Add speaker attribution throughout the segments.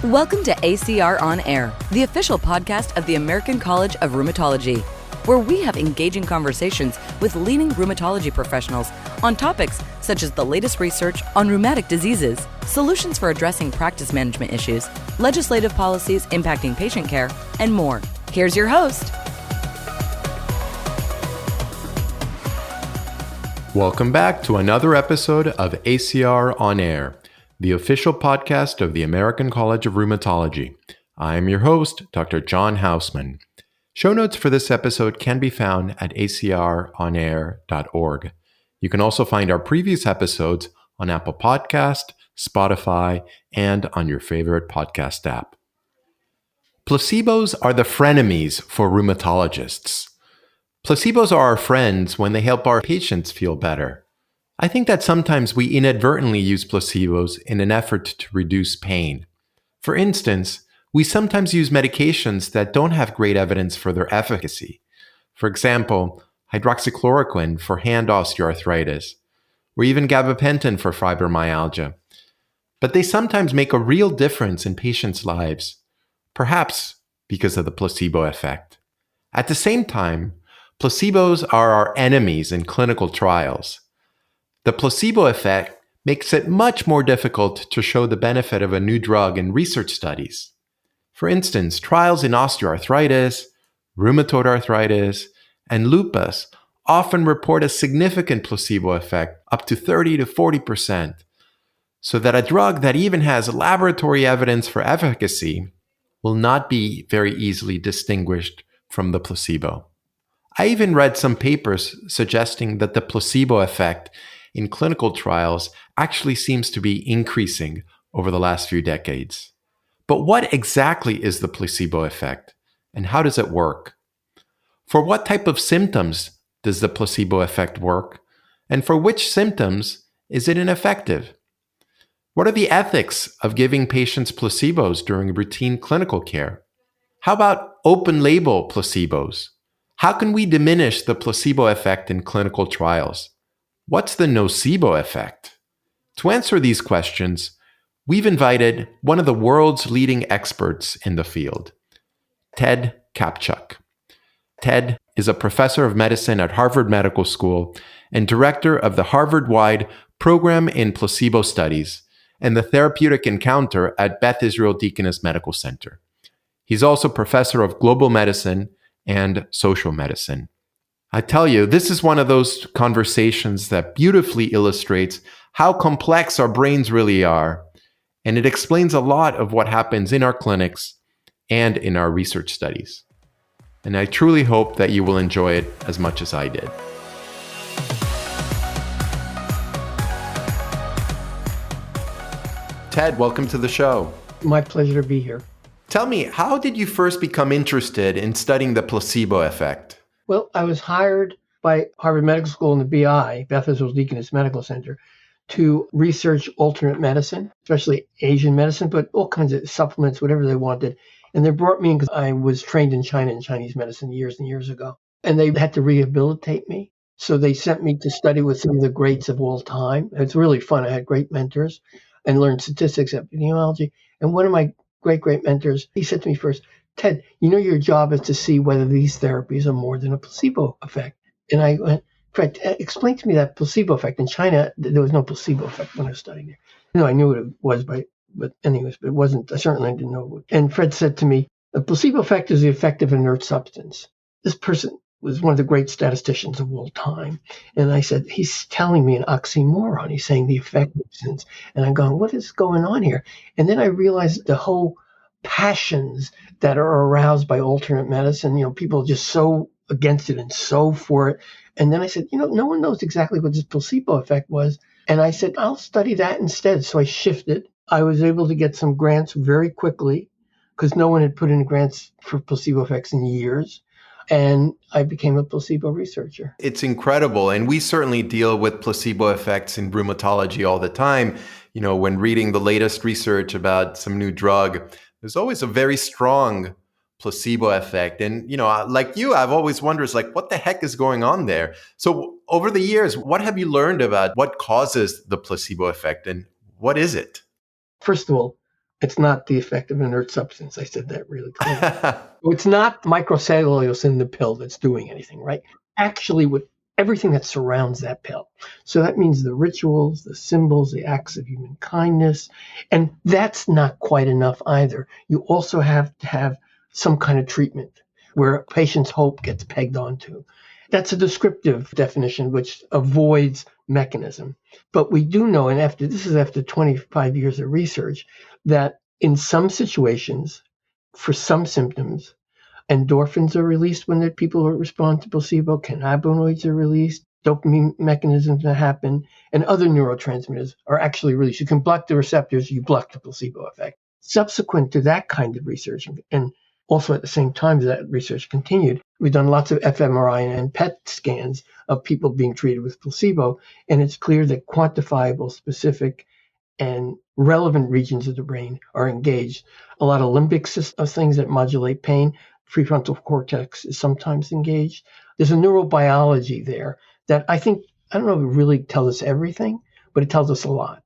Speaker 1: Welcome to ACR On Air, the official podcast of the American College of Rheumatology, where we have engaging conversations with leading rheumatology professionals on topics such as the latest research on rheumatic diseases, solutions for addressing practice management issues, legislative policies impacting patient care, and more. Here's your host.
Speaker 2: Welcome back to another episode of ACR On Air, the official podcast of the American College of Rheumatology. I am your host, Dr. John Hausman. Show notes for this episode can be found at acronair.org. You can also find our previous episodes on Apple Podcast, Spotify, and on your favorite podcast app. Placebos are the frenemies for rheumatologists. Placebos are our friends when they help our patients feel better. I think that sometimes we inadvertently use placebos in an effort to reduce pain. For instance, we sometimes use medications that don't have great evidence for their efficacy. For example, hydroxychloroquine for hand osteoarthritis, or even gabapentin for fibromyalgia. But they sometimes make a real difference in patients' lives, perhaps because of the placebo effect. At the same time, placebos are our enemies in clinical trials. The placebo effect makes it much more difficult to show the benefit of a new drug in research studies. For instance, trials in osteoarthritis, rheumatoid arthritis, and lupus often report a significant placebo effect, up to 30 to 40%, so that a drug that even has laboratory evidence for efficacy will not be very easily distinguished from the placebo. I even read some papers suggesting that the placebo effect in clinical trials actually seems to be increasing over the last few decades. But what exactly is the placebo effect, and how does it work? For what type of symptoms does the placebo effect work, and for which symptoms is it ineffective? What are the ethics of giving patients placebos during routine clinical care? How about open-label placebos? How can we diminish the placebo effect in clinical trials? What's the nocebo effect? To answer these questions, we've invited one of the world's leading experts in the field, Ted Kaptchuk. Ted is a professor of medicine at Harvard Medical School and director of the Harvard-wide Program in Placebo Studies and the Therapeutic Encounter at Beth Israel Deaconess Medical Center. He's also professor of global medicine and social medicine. I tell you, this is one of those conversations that beautifully illustrates how complex our brains really are, and it explains a lot of what happens in our clinics and in our research studies. And I truly hope that you will enjoy it as much as I did. Ted, welcome to the show.
Speaker 3: My pleasure to be here.
Speaker 2: Tell me, how did you first become interested in studying the placebo effect?
Speaker 3: Well, I was hired by Harvard Medical School in the BI, Beth Israel Deaconess Medical Center, to research alternate medicine, especially Asian medicine, but all kinds of supplements, whatever they wanted. And they brought me in because I was trained in China in Chinese medicine years and years ago. And they had to rehabilitate me. So they sent me to study with some of the greats of all time. It's really fun. I had great mentors and learned statistics, epidemiology. And one of my great mentors, he said to me first, Ted, you know your job is to see whether these therapies are more than a placebo effect. And I went, Fred, explain to me that placebo effect. In China, there was no placebo effect when I was studying there. You know, I knew what it was, but anyways, but it wasn't, certainly I didn't know. And Fred said to me, the placebo effect is the effect of inert substance. This person was one of the great statisticians of all time. And I said, he's telling me an oxymoron. He's saying the effectiveness. And I'm going, what is going on here? And then I realized the whole passions that are aroused by alternate medicine, you know, people are just so against it and so for it. And then I said, you know, no one knows exactly what this placebo effect was. And I said, I'll study that instead. So I shifted. I was able to get some grants very quickly because no one had put in grants for placebo effects in years. And I became a placebo researcher.
Speaker 2: It's incredible. And we certainly deal with placebo effects in rheumatology all the time. You know, when reading the latest research about some new drug, there's always a very strong placebo effect. And, you know, like you, I've always wondered, like, what the heck is going on there? So over the years, what have you learned about what causes the placebo effect and what is it?
Speaker 3: First of all, It's not the effect of inert substance. I said that really clearly. It's not microcellulose in the pill that's doing anything, right? Actually, with everything that surrounds that pill. So that means the rituals, the symbols, the acts of human kindness. And that's not quite enough either. You also have to have some kind of treatment where a patient's hope gets pegged onto. That's a descriptive definition which avoids mechanism. But we do know, and this is after 25 years of research, that in some situations, for some symptoms, endorphins are released when the people who respond to placebo, cannabinoids are released, dopamine mechanisms that happen, and other neurotransmitters are actually released. You can block the receptors, you block the placebo effect. Subsequent to that kind of research, and also at the same time as that research continued, we've done lots of fMRI and PET scans of people being treated with placebo, and it's clear that quantifiable, specific, and relevant regions of the brain are engaged. A lot of limbic things that modulate pain, prefrontal cortex is sometimes engaged. There's a neurobiology there that I don't know if it really tells us everything, but it tells us a lot.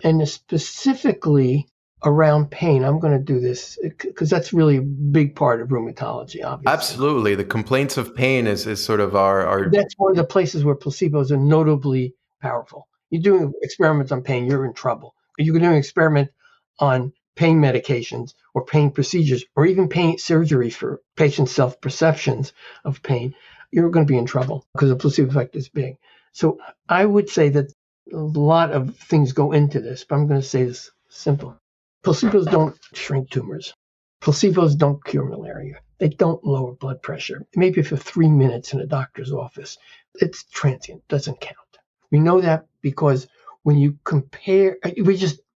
Speaker 3: And specifically around pain, I'm going to do this because that's really a big part of rheumatology, obviously.
Speaker 2: Absolutely. The complaints of pain is sort of our...
Speaker 3: That's one of the places where placebos are notably powerful. You're doing experiments on pain, you're in trouble. You can do an experiment on pain medications or pain procedures or even pain surgery for patient self-perceptions of pain, you're going to be in trouble because the placebo effect is big. So I would say that a lot of things go into this, but I'm going to say this simple. Placebos don't shrink tumors. Placebos don't cure malaria. They don't lower blood pressure. Maybe for 3 minutes in a doctor's office. It's transient, doesn't count. We know that because when you compare,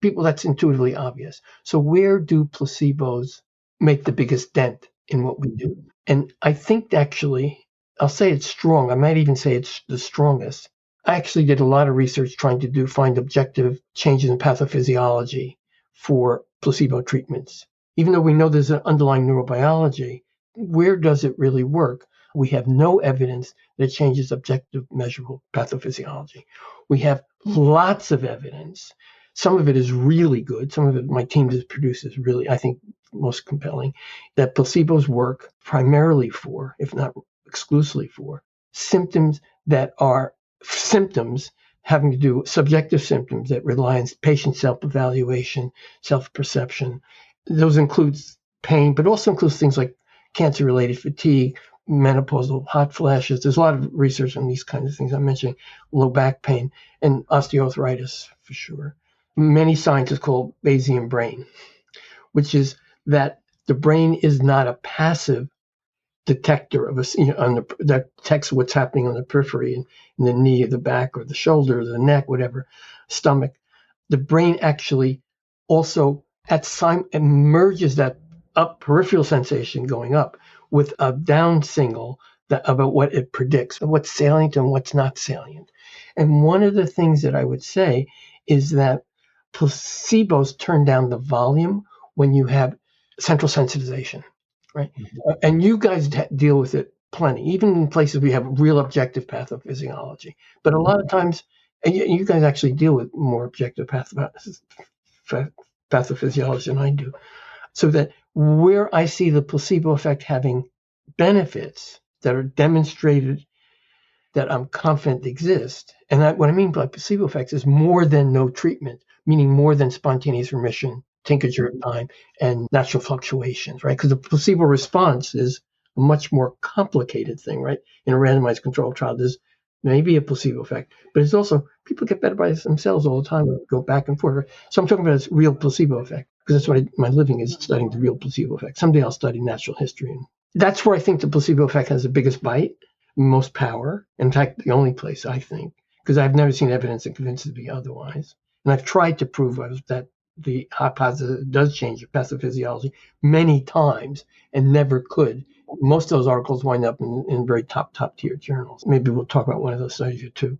Speaker 3: people, that's intuitively obvious. So where do placebos make the biggest dent in what we do? And I think actually, I'll say it's strong. I might even say it's the strongest. I actually did a lot of research trying to find objective changes in pathophysiology for placebo treatments. Even though we know there's an underlying neurobiology, where does it really work? We have no evidence that it changes objective measurable pathophysiology. We have lots of evidence. Some of it is really good. Some of it my team has produced is really, I think, most compelling, that placebos work primarily for, if not exclusively for, symptoms that are symptoms having to do subjective symptoms that rely on patient self-evaluation, self-perception. Those includes pain, but also includes things like cancer-related fatigue, menopausal hot flashes. There's a lot of research on these kinds of things. I'm mentioning low back pain and osteoarthritis for sure. Many scientists call Bayesian brain, which is that the brain is not a passive detector of that detects what's happening on the periphery in the knee or the back or the shoulder or the neck, whatever, stomach. The brain actually also merges that up peripheral sensation going up with a down signal about what it predicts, what's salient and what's not salient. And one of the things that I would say is that placebos turn down the volume when you have central sensitization, right? Mm-hmm. And you guys deal with it plenty, even in places we have real objective pathophysiology. But a lot of times, and you guys actually deal with more objective pathophysiology than I do. So that where I see the placebo effect having benefits that are demonstrated that I'm confident exist, and what I mean by placebo effects is more than no treatment, meaning more than spontaneous remission, tincture of time, and natural fluctuations, right? Because the placebo response is a much more complicated thing, right? In a randomized controlled trial, there's maybe a placebo effect, but it's also people get better by themselves all the time, go back and forth. Right? So I'm talking about a real placebo effect because that's what my living is, studying the real placebo effect. Someday I'll study natural history, and that's where I think the placebo effect has the biggest bite, most power. In fact, the only place I think, because I've never seen evidence that convinces me otherwise, and I've tried to prove that the hypothesis does change your pathophysiology many times and never could. Most of those articles wind up in very top tier journals. Maybe we'll talk about one of those studies or two.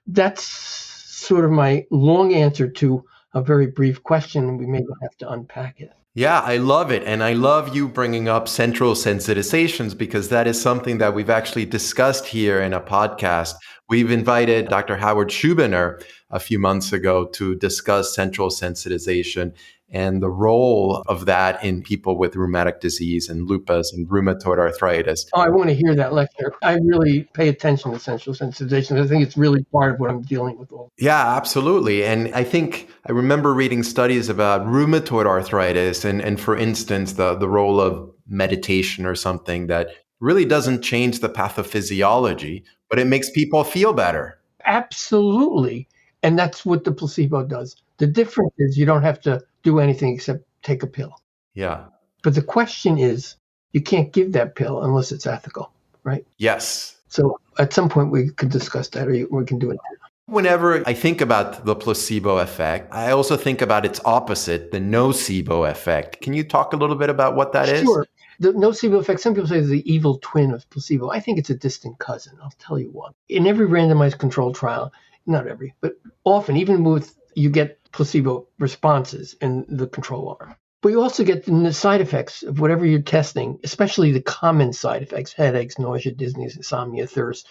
Speaker 3: That's sort of my long answer to a very brief question, and we may have to unpack it.
Speaker 2: Yeah, I love it. And I love you bringing up central sensitizations because that is something that we've actually discussed here in a podcast. We've invited Dr. Howard Schubiner a few months ago to discuss central sensitization and the role of that in people with rheumatic disease and lupus and rheumatoid arthritis.
Speaker 3: Oh, I want to hear that lecture. I really pay attention to central sensitization. I think it's really part of what I'm dealing with.
Speaker 2: Yeah, absolutely. And I think I remember reading studies about rheumatoid arthritis and for instance, the role of meditation or something that really doesn't change the pathophysiology, but it makes people feel better.
Speaker 3: Absolutely. And that's what the placebo does. The difference is you don't have to do anything except take a pill.
Speaker 2: Yeah.
Speaker 3: But the question is, you can't give that pill unless it's ethical, right?
Speaker 2: Yes.
Speaker 3: So at some point we could discuss that, or we can do it.
Speaker 2: Whenever I think about the placebo effect, I also think about its opposite, the nocebo effect. Can you talk a little bit about what that is?
Speaker 3: Sure. The nocebo effect, some people say is the evil twin of placebo. I think it's a distant cousin. I'll tell you what. In every randomized controlled trial, not every, but often, even with, you get placebo responses in the control arm. But you also get the side effects of whatever you're testing, especially the common side effects, headaches, nausea, dizziness, insomnia, thirst,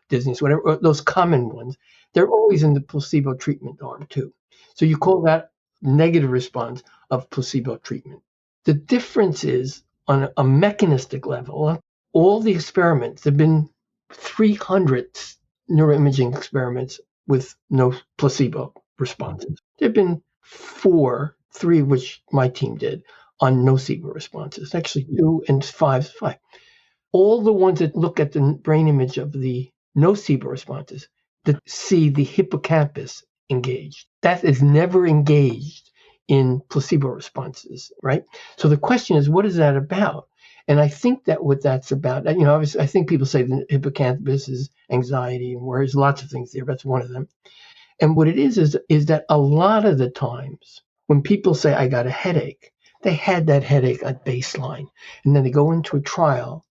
Speaker 3: dizziness, whatever, those common ones. They're always in the placebo treatment arm too. So you call that negative response of placebo treatment. The difference is on a mechanistic level, all the experiments, there have been 300 neuroimaging experiments with no placebo responses. There have been three which my team did on nocebo responses, actually 2 and 5. All the ones that look at the brain image of the nocebo responses that see the hippocampus engaged. That is never engaged in placebo responses, right? So the question is, what is that about? And I think that what that's about, obviously, I think people say the hippocampus is anxiety and worries, lots of things there. That's one of them. And what it is that a lot of the times when people say, I got a headache, they had that headache at baseline. And then they go into a trial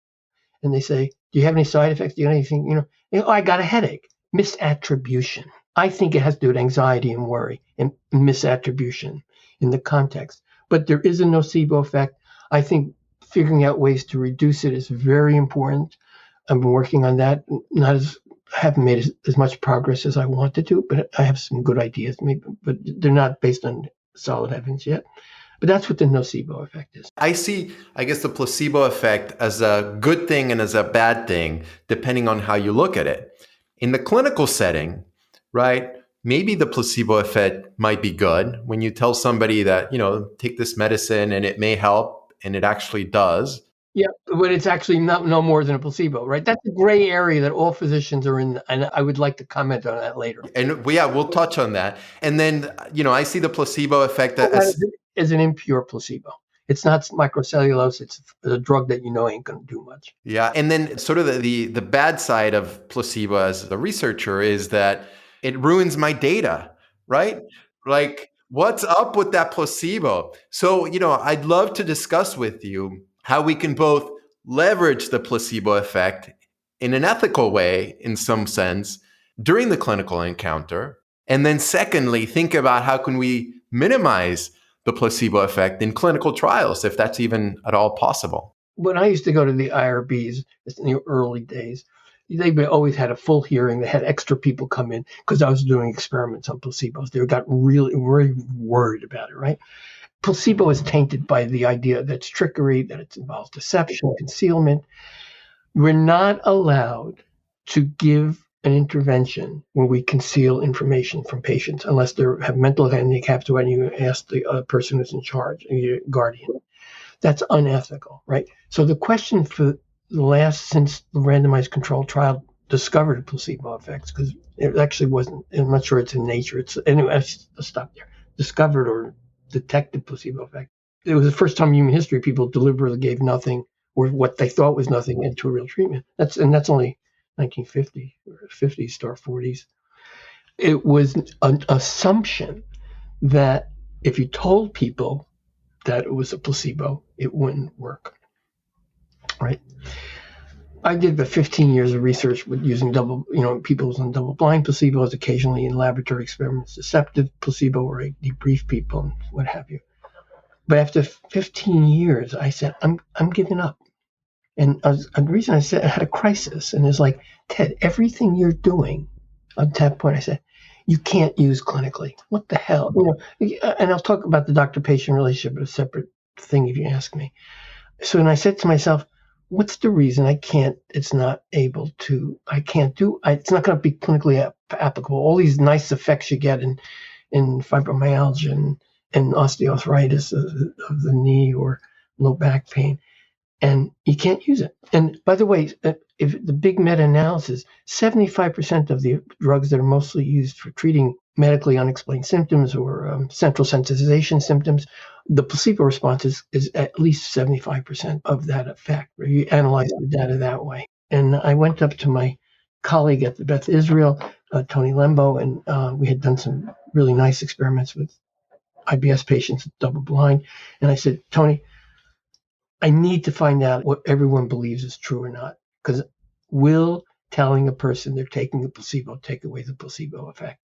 Speaker 3: and they say, do you have any side effects? Do you have anything, oh, I got a headache. Misattribution. I think it has to do with anxiety and worry and misattribution in the context. But there is a nocebo effect. I think figuring out ways to reduce it is very important. I've been working on that. Haven't made as much progress as I wanted to, but I have some good ideas, maybe, but they're not based on solid evidence yet. But that's what the nocebo effect is.
Speaker 2: I see, I guess, the placebo effect as a good thing and as a bad thing, depending on how you look at it. In the clinical setting, right, maybe the placebo effect might be good when you tell somebody that, take this medicine and it may help, and it actually does.
Speaker 3: Yeah, but it's actually no more than a placebo, right? That's a gray area that all physicians are in, and I would like to comment on that later.
Speaker 2: And we'll touch on that. And then, I see the placebo effect
Speaker 3: as an impure placebo. It's not microcellulose. It's a drug that ain't going to do much.
Speaker 2: Yeah, and then sort of the bad side of placebo as a researcher is that it ruins my data, right? Like, what's up with that placebo? So, I'd love to discuss with you how we can both leverage the placebo effect in an ethical way, in some sense, during the clinical encounter. And then secondly, think about how can we minimize the placebo effect in clinical trials, if that's even at all possible.
Speaker 3: When I used to go to the IRBs in the early days, they always had a full hearing. They had extra people come in because I was doing experiments on placebos. They got really, really worried about it, right? Placebo is tainted by the idea that it's trickery, that it involves deception, concealment. We're not allowed to give an intervention where we conceal information from patients unless they have mental handicaps, when you ask the person who's in charge, your guardian. That's unethical, right? So the question for since the randomized controlled trial discovered placebo effects, because it actually wasn't, I'm not sure it's in nature. Anyway, I'll stop there. Discovered or detected placebo effect. It was the first time in human history people deliberately gave nothing or what they thought was nothing into a real treatment. That's only 1950 or 50s, start 40s. It was an assumption that if you told people that it was a placebo, it wouldn't work, right? I did about 15 years of research with using people on double-blind placebos, occasionally in laboratory experiments, deceptive placebo, where I debrief people and what have you. But after 15 years, I said, I'm giving up. And the reason I said I had a crisis, and it's like, Ted, everything you're doing, at that point I said, you can't use clinically. What the hell? And I'll talk about the doctor-patient relationship, but a separate thing if you ask me. So then I said to myself, what's the reason I can't, it's not able to, I can't do, it's not going to be clinically applicable. All these nice effects you get in fibromyalgia and osteoarthritis of the knee or low back pain, and you can't use it. And by the way, if the big meta-analysis, 75% of the drugs that are mostly used for treating medically unexplained symptoms or central sensitization symptoms, the placebo response is at least 75% of that effect. You analyze the data that way. And I went up to my colleague at the Beth Israel, Tony Lembo, and we had done some really nice experiments with IBS patients, double blind. And I said, Tony, I need to find out what everyone believes is true or not, because will telling a person they're taking a placebo take away the placebo effect?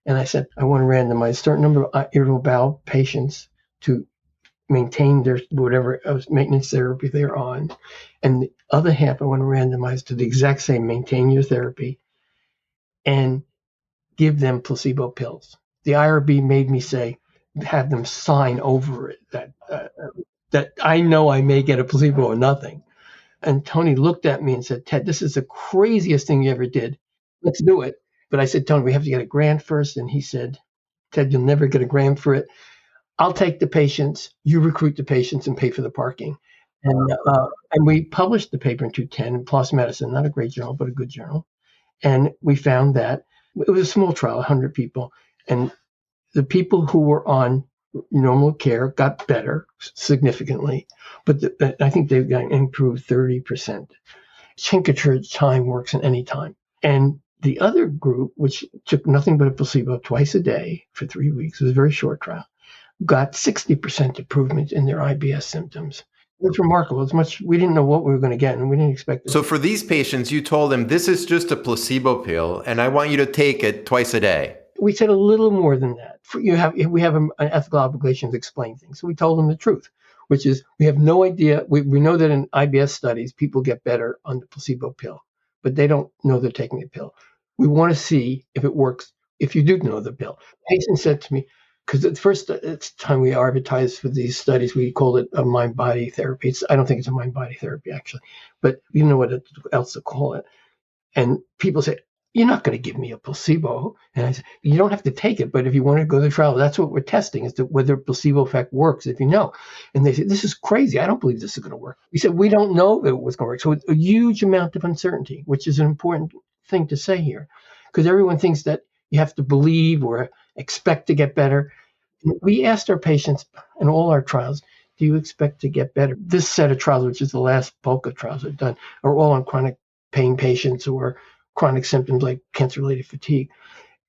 Speaker 3: And I said, I want to randomize a certain number of irritable bowel patients to maintain their whatever maintenance therapy they're on. And the other half, I want to randomize to the exact same, maintain your therapy, and give them placebo pills. The IRB made me say, have them sign over it that I know I may get a placebo or nothing. And Tony looked at me and said, Ted, this is the craziest thing you ever did. Let's do it. But I said, Tony, we have to get a grant first. And he said, Ted, you'll never get a grant for it. I'll take the patients, you recruit the patients and pay for the parking. And we published the paper in 210 in PLOS Medicine, not a great journal, but a good journal. And we found that it was a small trial, 100 people. And the people who were on normal care got better significantly, but I think they've got improved 30%. Chinkature time works at any time. And the other group, which took nothing but a placebo twice a day for 3 weeks, it was a very short trial, got 60% improvement in their IBS symptoms. It was remarkable. It's much, we didn't know what we were going to get, and we didn't expect it.
Speaker 2: So for these patients, you told them, this is just a placebo pill, and I want you to take it twice a day.
Speaker 3: We said a little more than that. We have an ethical obligation to explain things. So we told them the truth, which is we have no idea. We know that in IBS studies, people get better on the placebo pill, but they don't know they're taking a pill. We want to see if it works if you do know the pill. Patient said to me, because at first time we advertised for these studies, we called it a mind-body therapy. I don't think it's a mind-body therapy, actually, but you know what else to call it. And people say, you're not going to give me a placebo. And I said, you don't have to take it, but if you want to go to the trial, that's what we're testing, is whether placebo effect works, if you know. And they said, this is crazy. I don't believe this is going to work. We said, we don't know if it was going to work. So a huge amount of uncertainty, which is an important thing to say here, because everyone thinks that you have to believe or expect to get better. We asked our patients in all our trials, do you expect to get better? This set of trials, which is the last bulk of trials I've done, are all on chronic pain patients or chronic symptoms like cancer-related fatigue.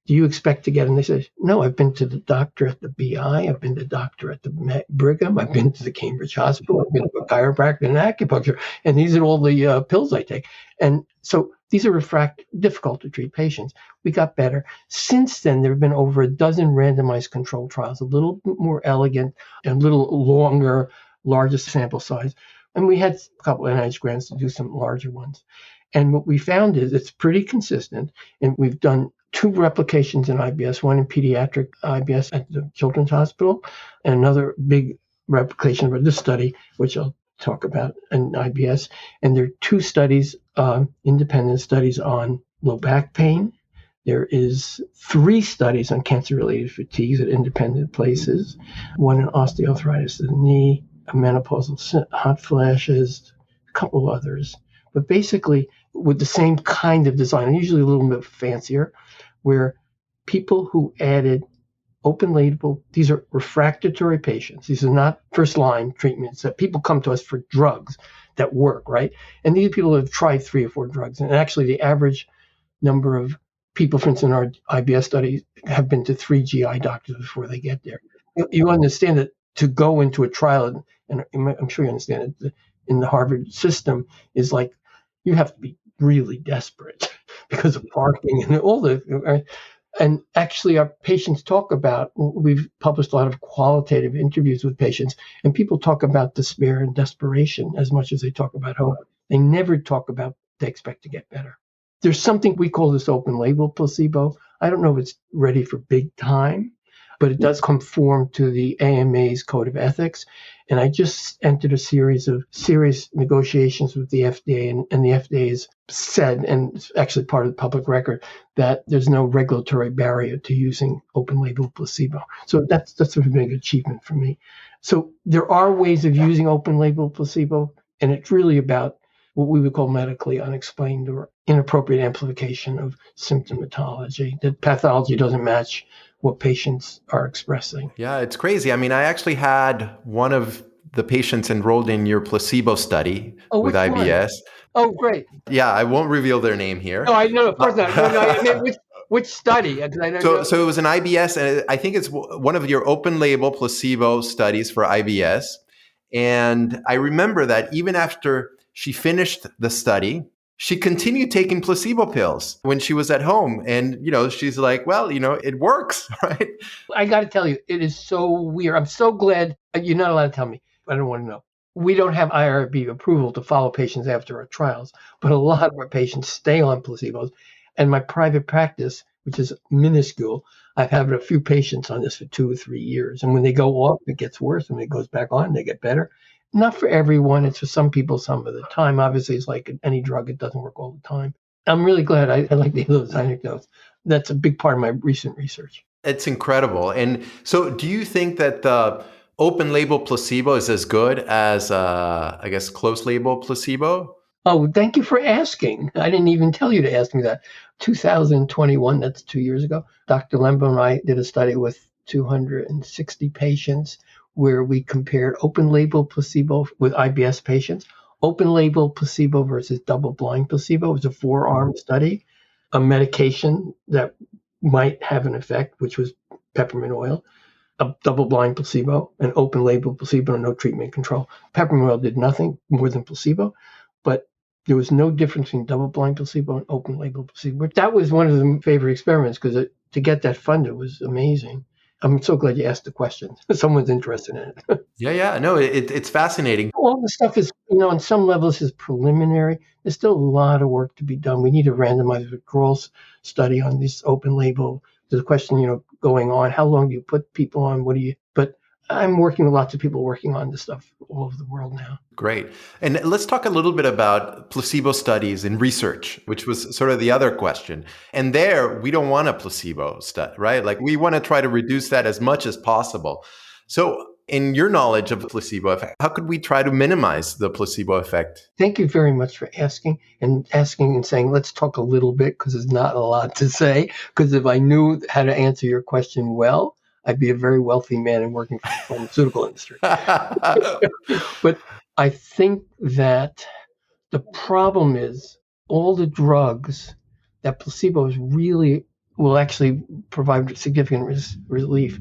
Speaker 3: Do you expect to get? And they say, no, I've been to the doctor at the BI, I've been to the doctor at the Brigham, I've been to the Cambridge Hospital, I've been to a chiropractor and acupuncture, and these are all the pills I take. And so these are difficult to treat patients. We got better. Since then, there have been over a dozen randomized controlled trials, a little more elegant and a little longer, larger sample size. And we had a couple of NIH grants to do some larger ones. And what we found is it's pretty consistent. And we've done 2 replications in IBS, one in pediatric IBS at the Children's Hospital, and another big replication of this study, which I'll talk about in IBS. And there are 2 studies, independent studies on low back pain. There is 3 studies on cancer-related fatigues at independent places, one in osteoarthritis of the knee, a menopausal hot flashes, a couple of others. But basically, with the same kind of design, and usually a little bit fancier, where people who added open label, these are refractory patients. These are not first-line treatments that people come to us for drugs that work, right? And these people have tried 3 or 4 drugs. And actually, the average number of people, for instance, in our IBS study, have been to 3 GI doctors before they get there. You understand that to go into a trial, and I'm sure you understand it, in the Harvard system is like, you have to be really desperate because of parking and all the, and actually our patients talk about, we've published a lot of qualitative interviews with patients, and people talk about despair and desperation as much as they talk about hope. They never talk about they expect to get better. There's something we call this open label placebo. I don't know if it's ready for big time, but it does conform to the AMA's Code of Ethics. And I just entered a series of serious negotiations with the FDA, and the FDA has said, and it's actually part of the public record, that there's no regulatory barrier to using open label placebo. So that's a big achievement for me. So there are ways of using open label placebo, and it's really about what we would call medically unexplained or inappropriate amplification of symptomatology. The pathology doesn't match what patients are expressing.
Speaker 2: Yeah, it's crazy. I mean, I actually had one of the patients enrolled in your placebo study with
Speaker 3: Which one?
Speaker 2: IBS.
Speaker 3: Oh, great.
Speaker 2: Yeah, I won't reveal their name here.
Speaker 3: No, I know, of course not. No, I mean, which study? I don't know.
Speaker 2: So it was an IBS, and I think it's one of your open label placebo studies for IBS. And I remember that even after she finished the study, she continued taking placebo pills when she was at home. And, she's like, well, it works, right?
Speaker 3: I got to tell you, it is so weird. I'm so glad you're not allowed to tell me. I don't want to know. We don't have IRB approval to follow patients after our trials, but a lot of our patients stay on placebos. And my private practice, which is minuscule, I've had a few patients on this for 2 or 3 years. And when they go off, it gets worse. When it goes back on, they get better. Not for everyone. It's for some people some of the time. Obviously, it's like any drug. It doesn't work all the time. I'm really glad. I like to hear those anecdotes. That's a big part of my recent research.
Speaker 2: It's incredible. And so do you think that the open label placebo is as good as, I guess, closed label placebo?
Speaker 3: Oh, thank you for asking. I didn't even tell you to ask me that. 2021, that's 2 years ago, Dr. Lembo and I did a study with 260 patients where we compared open label placebo with IBS patients, open label placebo versus double blind placebo. It was a 4-arm study, a medication that might have an effect, which was peppermint oil, a double blind placebo, an open label placebo, and no treatment control. Peppermint oil did nothing more than placebo, but there was no difference between double blind placebo and open label placebo. That was one of the favorite experiments because to get that funded was amazing. I'm so glad you asked the question. Someone's interested in it.
Speaker 2: Yeah. No, it's fascinating.
Speaker 3: All the stuff is, on some levels is preliminary. There's still a lot of work to be done. We need a randomized withdrawal study on this open label. There's a question, going on. How long do you put people on? But I'm working with lots of people working on this stuff all over the world now.
Speaker 2: Great. And let's talk a little bit about placebo studies and research, which was sort of the other question. And there, we don't want a placebo study, right? Like we want to try to reduce that as much as possible. So in your knowledge of the placebo effect, how could we try to minimize the placebo effect?
Speaker 3: Thank you very much for asking and saying, let's talk a little bit because there's not a lot to say. Because if I knew how to answer your question well, I'd be a very wealthy man and working for the pharmaceutical industry. But I think that the problem is all the drugs that placebos really will actually provide significant relief.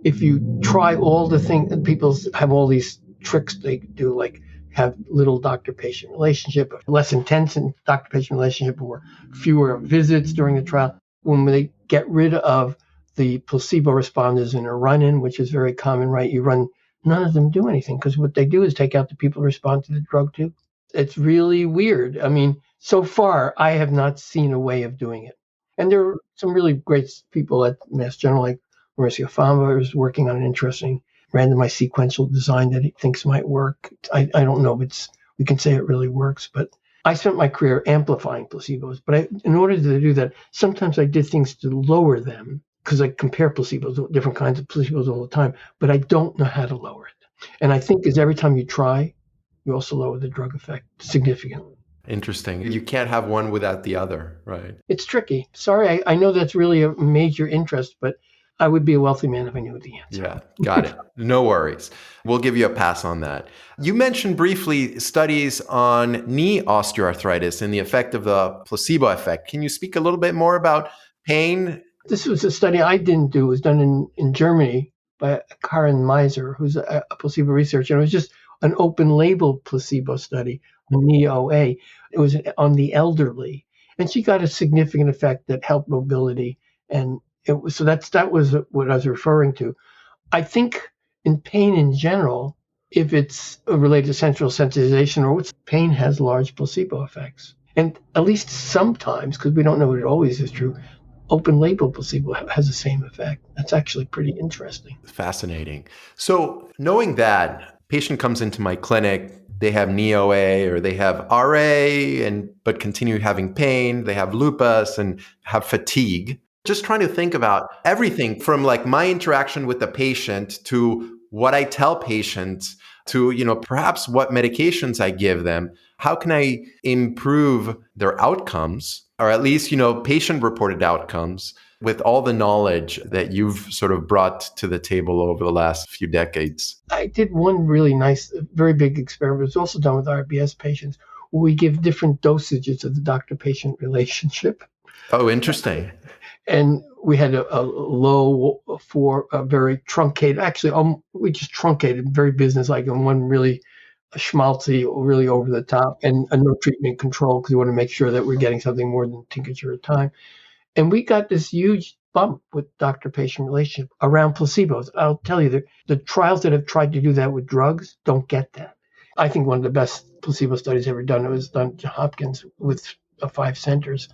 Speaker 3: If you try all the things, people have all these tricks they do, like have little doctor-patient relationship, less intense in doctor-patient relationship, or fewer visits during the trial. When they get rid of the placebo responders in a run-in, which is very common, right? You run, none of them do anything because what they do is take out the people who respond to the drug too. It's really weird. I mean, so far, I have not seen a way of doing it. And there are some really great people at Mass General, like Mauricio Famba is working on an interesting randomized sequential design that he thinks might work. I don't know if we can say it really works, but I spent my career amplifying placebos. But in order to do that, sometimes I did things to lower them because I compare placebos with different kinds of placebos all the time, but I don't know how to lower it. And I think every time you try, you also lower the drug effect significantly.
Speaker 2: Interesting. You can't have one without the other, right?
Speaker 3: It's tricky. Sorry, I know that's really a major interest, but I would be a wealthy man if I knew the answer.
Speaker 2: Yeah, got it. No worries. We'll give you a pass on that. You mentioned briefly studies on knee osteoarthritis and the effect of the placebo effect. Can you speak a little bit more about pain?
Speaker 3: This was a study I didn't do. It was done in Germany by Karen Meiser, who's a placebo researcher. And it was just an open label placebo study on knee OA. It was on the elderly. And she got a significant effect that helped mobility. And that was what I was referring to. I think in pain in general, if it's related to central sensitization pain has large placebo effects. And at least sometimes, because we don't know it always is true, open label placebo has the same effect. That's actually pretty interesting.
Speaker 2: Fascinating. So knowing that patient comes into my clinic, they have NEOA or they have RA but continue having pain, they have lupus and have fatigue. Just trying to think about everything from like my interaction with the patient to what I tell patients to, perhaps what medications I give them. How can I improve their outcomes, or at least, patient reported outcomes, with all the knowledge that you've sort of brought to the table over the last few decades?
Speaker 3: I did one really nice, very big experiment. It was also done with RBS patients, where we give different dosages of the doctor-patient relationship.
Speaker 2: Oh, interesting.
Speaker 3: And we had a low for a very truncated, actually, we just truncated, very businesslike, and one really schmaltzy, really over the top, and a no treatment control because we want to make sure that we're getting something more than tincture at a time. And we got this huge bump with doctor-patient relationship around placebos. I'll tell you, the trials that have tried to do that with drugs don't get that. I think one of the best placebo studies ever done, it was done at Hopkins with 5 centers.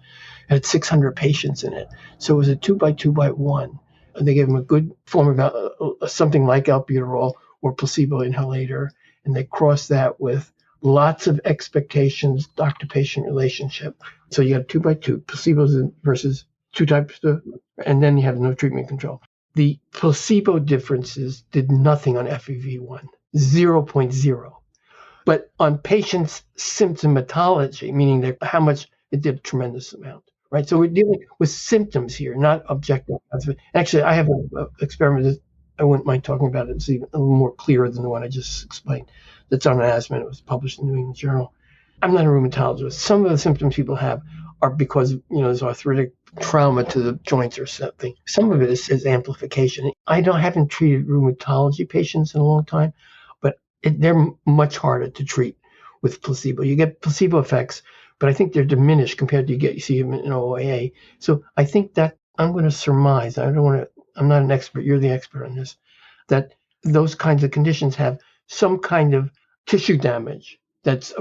Speaker 3: It had 600 patients in it. So it was a 2x2x1. And they gave them a good form of something like albuterol or placebo inhalator. And they crossed that with lots of expectations, doctor-patient relationship. So you got 2x2, placebos versus 2 types of, and then you have no treatment control. The placebo differences did nothing on FEV1, 0.0. But on patients' symptomatology, meaning that how much it did a tremendous amount, right? So we're dealing with symptoms here, not objective. Actually, I have an experiment that I wouldn't mind talking about it. It's even a little more clear than the one I just explained. That's on asthma. It was published in the New England Journal. I'm not a rheumatologist. Some of the symptoms people have are because, there's arthritic trauma to the joints or something. Some of it is amplification. I haven't treated rheumatology patients in a long time, but they're much harder to treat with placebo. You get placebo effects, but I think they're diminished compared to you see them in OAA. So I think that I'm going to surmise, I'm not an expert, you're the expert on this, that those kinds of conditions have some kind of tissue damage that's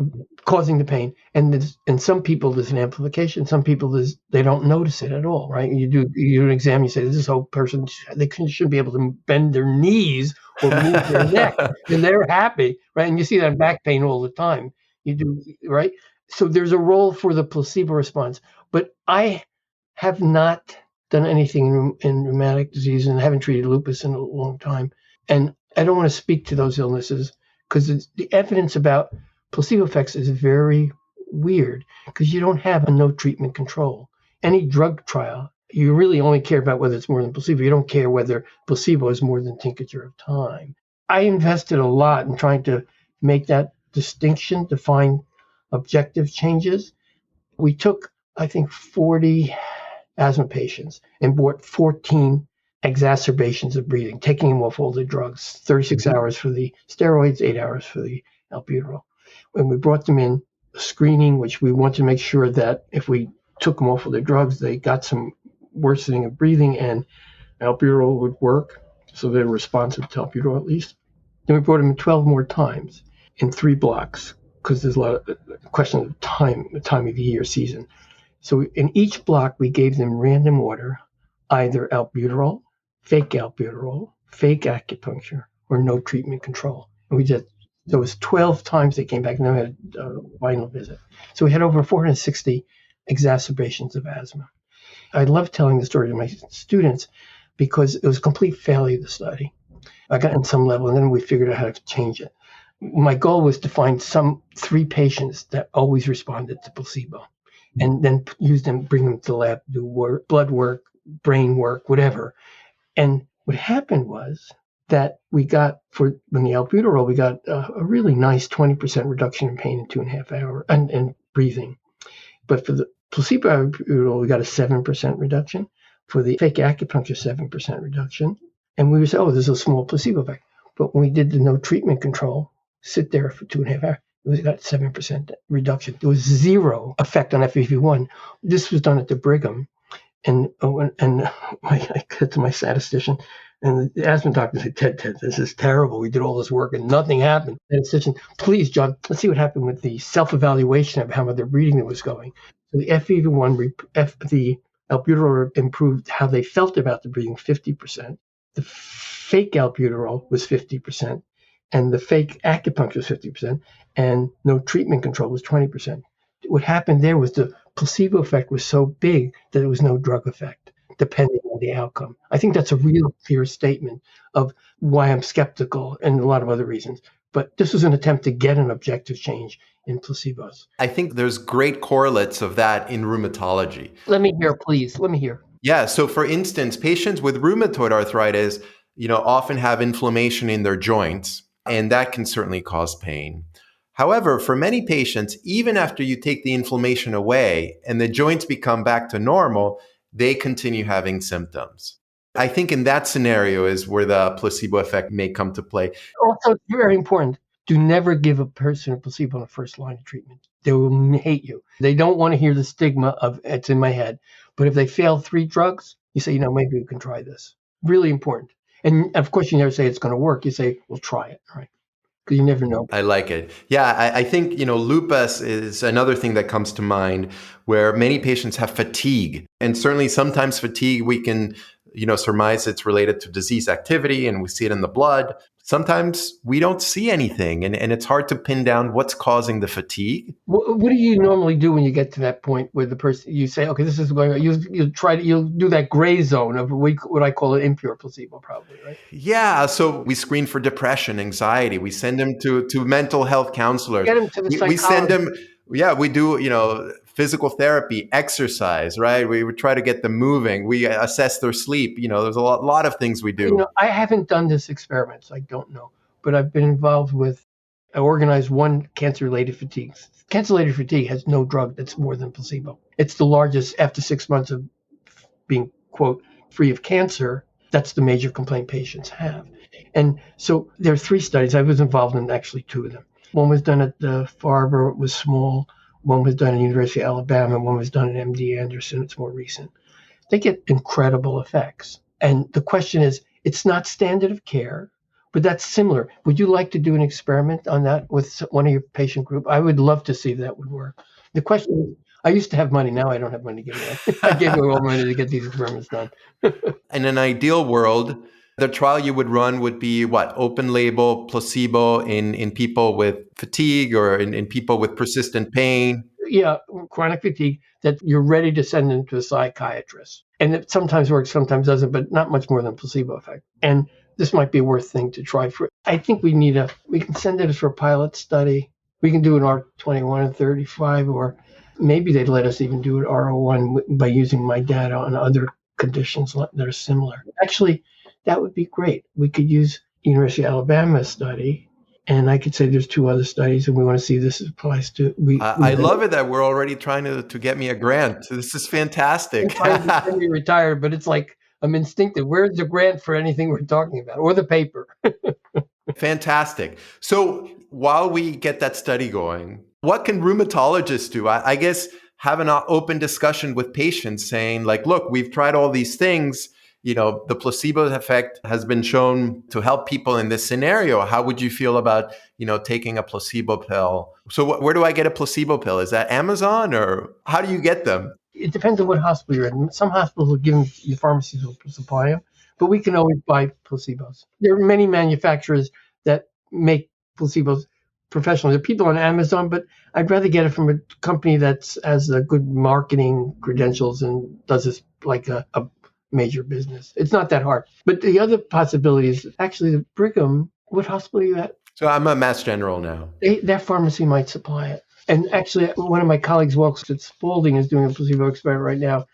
Speaker 3: causing the pain. And some people there's an amplification. Some people they don't notice it at all, right? You do an exam, you say this whole person, they shouldn't be able to bend their knees or move their neck, and they're happy, right? And you see that in back pain all the time. You do, right? So there's a role for the placebo response, but I have not done anything in rheumatic disease and haven't treated lupus in a long time. And I don't want to speak to those illnesses because the evidence about placebo effects is very weird because you don't have a no treatment control. Any drug trial, you really only care about whether it's more than placebo. You don't care whether placebo is more than tincture of time. I invested a lot in trying to make that distinction to find objective changes. We took, I think, 40 asthma patients and brought 14 exacerbations of breathing, taking them off all the drugs, 36 hours for the steroids, 8 hours for the albuterol. When we brought them in, screening, which we wanted to make sure that if we took them off of their drugs, they got some worsening of breathing and albuterol would work. So they're responsive to albuterol at least. Then we brought them in 12 more times in 3 blocks because there's a lot of question of time, the time of the year, season. So in each block, we gave them random order, either albuterol, fake acupuncture, or no treatment control. And we did. There was 12 times they came back and then we had a final visit. So we had over 460 exacerbations of asthma. I love telling the story to my students because it was a complete failure of the study. I got in some level and then we figured out how to change it. My goal was to find 3 patients that always responded to placebo and then use them, bring them to the lab, do work, blood work, brain work, whatever. And what happened was that we got, when the albuterol, we got a really nice 20% reduction in pain in 2.5 hours and breathing. But for the placebo albuterol, we got a 7% reduction. For the fake acupuncture, 7% reduction. And we would say, there's a small placebo effect. But when we did the no treatment control, sit there for 2.5 hours, we got 7% reduction. There was 0 effect on FEV1. This was done at the Brigham. And I said to my statistician, And the asthma doctor said, Ted, this is terrible. We did all this work and nothing happened. And it's just, please, John, let's see what happened with the self-evaluation of how their breathing was going. So the FEV1, the albuterol improved how they felt about the breathing 50%. The fake albuterol was 50%. And the fake acupuncture was 50%. And no treatment control was 20%. What happened there was the placebo effect was so big that there was no drug effect, depending on the outcome. I think that's a real clear statement of why I'm skeptical and a lot of other reasons. But this was an attempt to get an objective change in placebos.
Speaker 2: I think there's great correlates of that in rheumatology.
Speaker 3: Let me hear, please. Let me hear.
Speaker 2: Yeah. So for instance, patients with rheumatoid arthritis, often have inflammation in their joints, and that can certainly cause pain. However, for many patients, even after you take the inflammation away and the joints become back to normal, they continue having symptoms. I think in that scenario is where the placebo effect may come to play.
Speaker 3: Also, very important, do never give a person a placebo on the first line of treatment. They will hate you. They don't want to hear the stigma of it's in my head. But if they fail 3 drugs, you say, maybe we can try this. Really important. And of course, you never say it's going to work. You say, we'll try it, right? Because you never know.
Speaker 2: I like it. Yeah, I think, lupus is another thing that comes to mind where many patients have fatigue. And certainly sometimes fatigue, we can, surmise it's related to disease activity and we see it in the blood. Sometimes we don't see anything and it's hard to pin down what's causing the fatigue.
Speaker 3: What do you normally do when you get to that point where the person, you say, okay, this is going on, you'll do that gray zone of what I call an impure placebo probably, right?
Speaker 2: Yeah, so we screen for depression, anxiety. We send them to mental health counselors.
Speaker 3: Get them to the psychologist.
Speaker 2: We send them, we do, physical therapy, exercise, right? We try to get them moving. We assess their sleep. There's a lot of things we do.
Speaker 3: I haven't done this experiment, so I don't know. But I've been involved I organized one cancer-related fatigue. Cancer-related fatigue has no drug that's more than placebo. It's the largest after 6 months of being, quote, free of cancer. That's the major complaint patients have. And so there are 3 studies. I was involved in actually 2 of them. One was done at the Farber, it was small. One was done at the University of Alabama. One was done at MD Anderson. It's more recent. They get incredible effects. And the question is, it's not standard of care, but that's similar. Would you like to do an experiment on that with one of your patient group? I would love to see if that would work. The question is, I used to have money. Now I don't have money to give away. I gave away all money to get these experiments done.
Speaker 2: In an ideal world, the trial you would run would be what? Open label placebo in people with fatigue or in people with persistent pain?
Speaker 3: Yeah, chronic fatigue, that you're ready to send them to a psychiatrist. And it sometimes works, sometimes doesn't, but not much more than placebo effect. And this might be a worth thing to try for. I think we can send it for a pilot study. We can do an R21 and 35, or maybe they'd let us even do an R01 by using my data on other conditions that are similar. Actually, that would be great. We could use University of Alabama study, and I could say there's 2 other studies, and we want to see if this applies to.
Speaker 2: I love it that we're already trying to get me a grant. This is fantastic.
Speaker 3: I'm retired, but it's like I'm instinctive. Where's the grant for anything we're talking about, or the paper?
Speaker 2: Fantastic. So while we get that study going, what can rheumatologists do? I guess have an open discussion with patients saying, like, look, we've tried all these things. The placebo effect has been shown to help people in this scenario. How would you feel about, taking a placebo pill? So where do I get a placebo pill? Is that Amazon, or how do you get them?
Speaker 3: It depends on what hospital you're in. Some hospitals will give them, your pharmacies will supply them, but we can always buy placebos. There are many manufacturers that make placebos professionally. There are people on Amazon, but I'd rather get it from a company that has a good marketing credentials and does this like a major business. It's not that hard. But the other possibility is actually the Brigham. What hospital are you at?
Speaker 2: So I'm a Mass General now.
Speaker 3: Their pharmacy might supply it. And actually, one of my colleagues, Wilkes Spaulding, is doing a placebo experiment right now.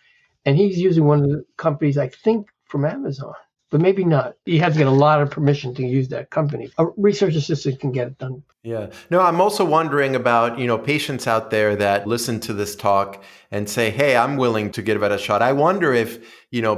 Speaker 3: And he's using one of the companies, I think, from Amazon. But maybe not. You have to get a lot of permission to use that company. A research assistant can get it done.
Speaker 2: Yeah. No, I'm also wondering about, patients out there that listen to this talk and say, hey, I'm willing to give it a shot. I wonder if,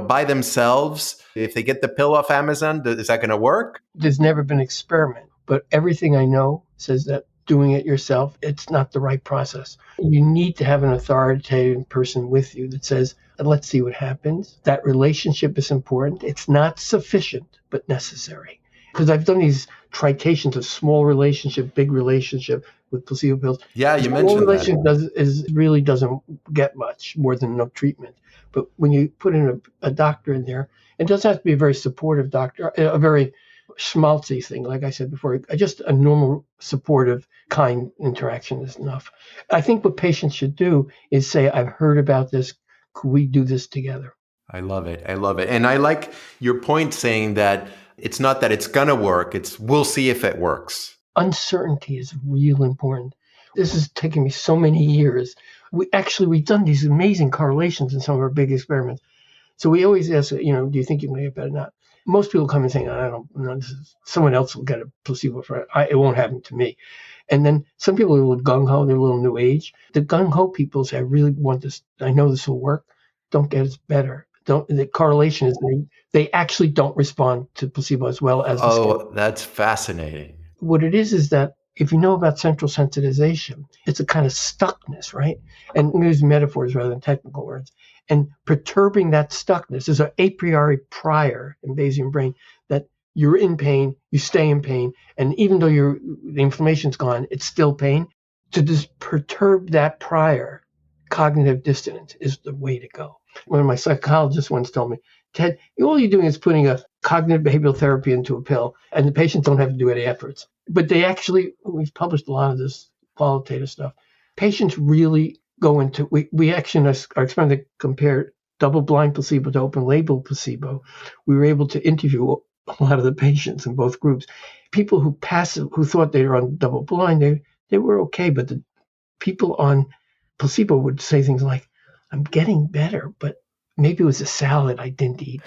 Speaker 2: by themselves, if they get the pill off Amazon, is that going to work?
Speaker 3: There's never been an experiment, but everything I know says that doing it yourself, it's not the right process. You need to have an authoritative person with you that says, let's see what happens. That relationship is important. It's not sufficient, but necessary. Because I've done these tritations of small relationship, big relationship with placebo pills.
Speaker 2: Yeah, you
Speaker 3: Small
Speaker 2: mentioned that.
Speaker 3: relationship really doesn't get much more than no treatment. But when you put in a doctor in there, it doesn't have to be a very supportive doctor, a very schmaltzy thing, like I said before. Just a normal, supportive, kind interaction is enough. I think what patients should do is say, I've heard about this. Could we do this together?
Speaker 2: I love it. I love it. And I like your point saying that it's not that it's going to work, it's we'll see if it works.
Speaker 3: Uncertainty is real important. This has taken me so many years. We've done these amazing correlations in some of our big experiments. So we always ask, do you think you may get better or not? Most people come and say, I don't know, someone else will get a placebo for it. It won't happen to me. And then some people are a little gung-ho, they're a little new age. The gung-ho people say, I really want this, I know this will work. Don't get it better. The correlation is they actually don't respond to placebo as well as the
Speaker 2: Oh, that's fascinating.
Speaker 3: What it is that if you know about central sensitization, it's a kind of stuckness, right? And we use metaphors rather than technical words. And perturbing that stuckness is an a priori prior in Bayesian brain that you're in pain, you stay in pain, and even though the inflammation's gone, it's still pain. To just perturb that prior cognitive dissonance is the way to go. One of my psychologists once told me, Ted, all you're doing is putting a cognitive behavioral therapy into a pill, and the patients don't have to do any efforts. But we've published a lot of this qualitative stuff. Patients really go into, we actually, in our experiment that compared double-blind placebo to open-label placebo, we were able to interview a lot of the patients in both groups. People who thought they were on double-blind, they were okay, but the people on placebo would say things like, I'm getting better, but maybe it was a salad I didn't eat.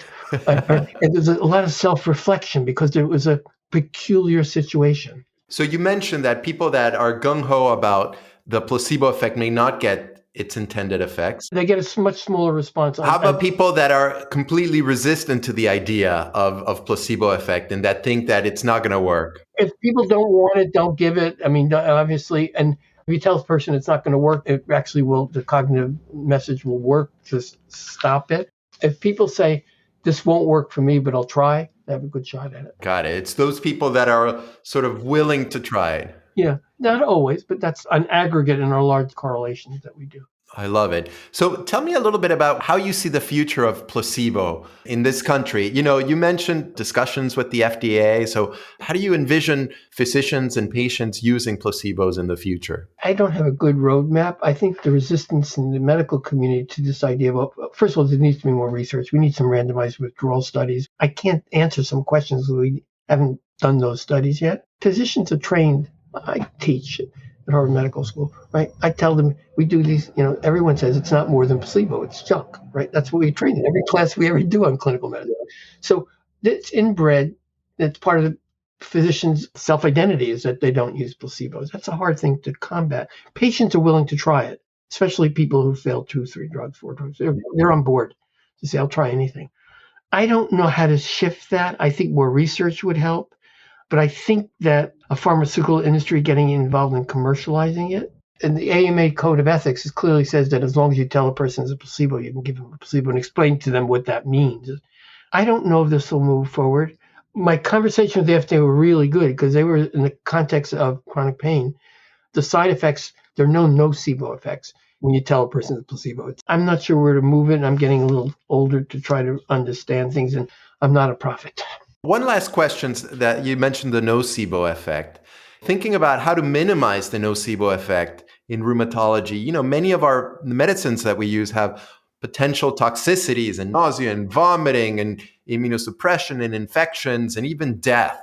Speaker 3: And there's a lot of self-reflection because there was a peculiar situation.
Speaker 2: So you mentioned that people that are gung-ho about the placebo effect may not get its intended effects.
Speaker 3: They get a much smaller response.
Speaker 2: How about people that are completely resistant to the idea of placebo effect and that think that it's not going to work?
Speaker 3: If people don't want it, don't give it. I mean, obviously, and if you tell a person it's not going to work, it actually will, the cognitive message will work to stop it. If people say, this won't work for me, but I'll try, they have a good shot at it.
Speaker 2: Got it. It's those people that are sort of willing to try it.
Speaker 3: Yeah, not always, but that's an aggregate in our large correlations that we do.
Speaker 2: I love it. So tell me a little bit about how you see the future of placebo in this country. You mentioned discussions with the FDA. So how do you envision physicians and patients using placebos in the future?
Speaker 3: I don't have a good roadmap. I think the resistance in the medical community to this idea of, first of all, there needs to be more research. We need some randomized withdrawal studies. I can't answer some questions because we haven't done those studies yet. Physicians are trained. I teach at Harvard Medical School, right? I tell them we do these, everyone says it's not more than placebo, it's junk, right? That's what we train in every class we ever do on clinical medicine. So it's inbred, it's part of the physician's self-identity is that they don't use placebos. That's a hard thing to combat. Patients are willing to try it, especially people who failed 2, 3 drugs, 4 drugs. They're on board to say, I'll try anything. I don't know how to shift that. I think more research would help. But I think that a pharmaceutical industry getting involved in commercializing it, and the AMA Code of Ethics clearly says that as long as you tell a person it's a placebo, you can give them a placebo and explain to them what that means. I don't know if this will move forward. My conversation with the FDA were really good because they were in the context of chronic pain. The side effects, there are no nocebo effects when you tell a person it's a placebo. I'm not sure where to move it. I'm getting a little older to try to understand things, and I'm not a prophet.
Speaker 2: One last question that you mentioned, the nocebo effect. Thinking about how to minimize the nocebo effect in rheumatology, many of our medicines that we use have potential toxicities and nausea and vomiting and immunosuppression and infections and even death.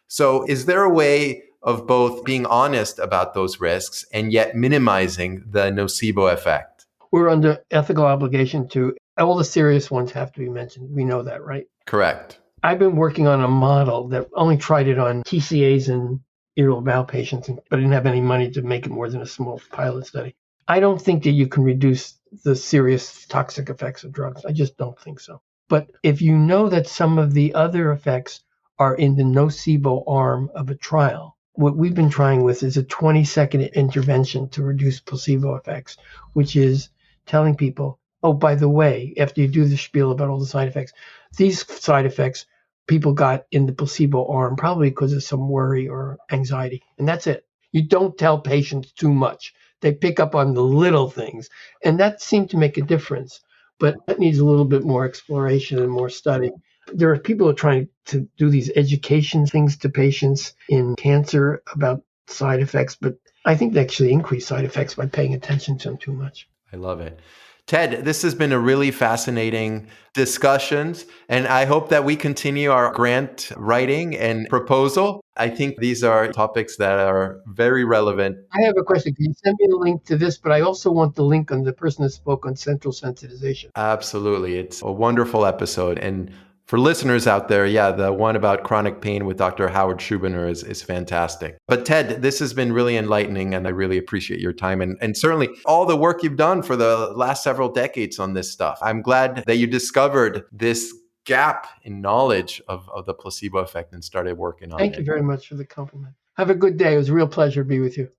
Speaker 2: So is there a way of both being honest about those risks and yet minimizing the nocebo effect?
Speaker 3: We're under ethical obligation to, all the serious ones have to be mentioned. We know that, right?
Speaker 2: Correct.
Speaker 3: I've been working on a model that only tried it on TCAs and irritable bowel patients, but I didn't have any money to make it more than a small pilot study. I don't think that you can reduce the serious toxic effects of drugs. I just don't think so. But if you know that some of the other effects are in the nocebo arm of a trial, what we've been trying with is a 20-second intervention to reduce placebo effects, which is telling people, oh, by the way, after you do the spiel about all the side effects, these side effects people got in the placebo arm, probably because of some worry or anxiety. And that's it. You don't tell patients too much. They pick up on the little things. And that seemed to make a difference. But that needs a little bit more exploration and more study. There are people who are trying to do these education things to patients in cancer about side effects, but I think they actually increase side effects by paying attention to them too much.
Speaker 2: I love it. Ted, this has been a really fascinating discussions, and I hope that we continue our grant writing and proposal. I think these are topics that are very relevant.
Speaker 3: I have a question. Can you send me the link to this? But I also want the link on the person that spoke on central sensitization.
Speaker 2: Absolutely. It's a wonderful episode. And for listeners out there, yeah, the one about chronic pain with Dr. Howard Schubiner is fantastic. But Ted, this has been really enlightening, and I really appreciate your time and certainly all the work you've done for the last several decades on this stuff. I'm glad that you discovered this gap in knowledge of the placebo effect and started working on it.
Speaker 3: Thank you very much for the compliment. Have a good day. It was a real pleasure to be with you.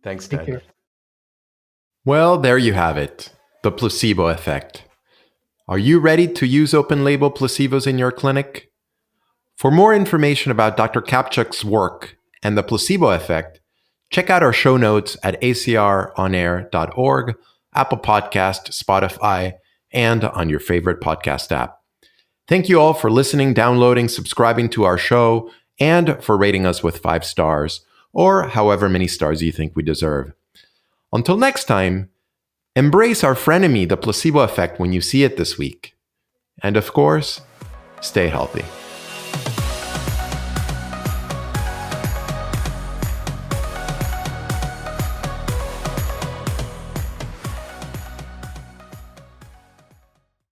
Speaker 2: Thanks,
Speaker 3: Take
Speaker 2: Ted.
Speaker 3: care.
Speaker 2: Well, there you have it, the placebo effect. Are you ready to use open-label placebos in your clinic? For more information about Dr. Kaptchuk's work and the placebo effect, check out our show notes at acronair.org, Apple Podcast, Spotify, and on your favorite podcast app. Thank you all for listening, downloading, subscribing to our show, and for rating us with 5 stars, or however many stars you think we deserve. Until next time, embrace our frenemy, the placebo effect, when you see it this week. And of course, stay healthy.